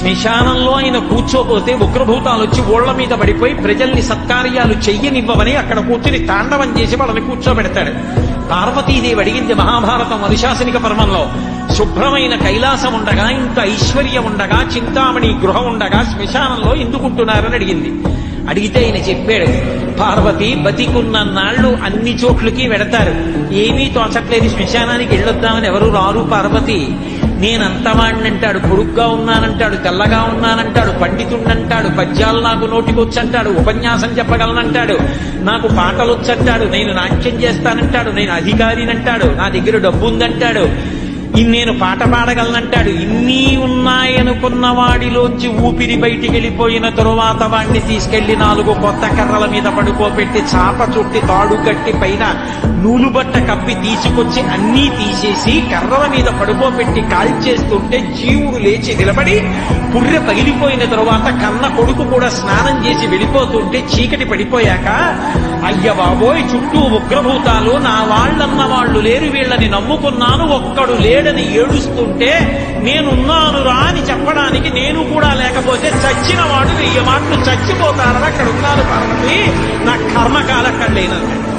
శ్మశానంలో ఆయన కూర్చోపోతే ఉగ్రభూతాలు వచ్చి ఓళ్ల మీద పడిపోయి ప్రజల్ని సత్కార్యాలు చెయ్యనివ్వవని అక్కడ కూర్చుని తాండవం చేసి వాళ్ళని కూర్చోబెడతాడు. పార్వతీదేవి అడిగింది మహాభారతం అనుశాసనిక పర్వంలో, శుభ్రమైన కైలాసం ఉండగా, ఇంత ఐశ్వర్యం ఉండగా, చింతామణి గృహం ఉండగా శ్మశానంలో ఎందుకుంటున్నారని అడిగింది. అడిగితే ఆయన చెప్పాడు, పార్వతి బతికున్న నాళ్లు అన్ని చోట్లకి వెడతారు, ఏమీ తోచట్లేదు, శ్మశానానికి వెళ్ళొద్దామని ఎవరు రారు పార్వతి. నేనంతవాణ్ణంటాడు, పొడుగ్గా ఉన్నానంటాడు, తెల్లగా ఉన్నానంటాడు, పండితుణ్ణంటాడు, పద్యాలు నాకు నోటికొచ్చంటాడు, ఉపన్యాసం చెప్పగలనంటాడు, నాకు పాటలొచ్చంటాడు, నేను నాట్యం చేస్తానంటాడు, నేను అధికారినంటాడు, నా దగ్గర డబ్బు ఉందంటాడు, నేను పాట పాడగలనంటాడు. ఇన్ని ఉన్నాయనుకున్న వాడిలోంచి ఊపిరి బయటికి వెళ్ళిపోయిన తరువాత వాడిని తీసుకెళ్లి 4 కొత్త కర్రల మీద పడుకోబెట్టి చాప చుట్టి తాడు కట్టి పైన నూలుబట్ట కప్పి తీసుకొచ్చి అన్నీ తీసేసి కర్రల మీద పడుకోబెట్టి కాల్చేస్తుంటే జీవుడు లేచి నిలబడి పుర్రె పగిలిపోయిన తరువాత కన్న కొడుకు కూడా స్నానం చేసి వెళ్ళిపోతుంటే చీకటి పడిపోయాక, అయ్య బాబోయ్ చుట్టూ ఉగ్రభూతాలు, నా వాళ్ళన్న వాళ్ళు లేరు, వీళ్ళని నమ్ముకున్నాను, ఒక్కడు లేడని ఏడుస్తుంటే నేనున్నాను రా అని చెప్పడానికి నేను కూడా లేకపోతే చచ్చిన వాడు 1000 మాటలు చచ్చిపోతారని అక్కడ ఉన్నారు పార్వతి, నా కర్మకాలక్కడ లేనన్నాడు.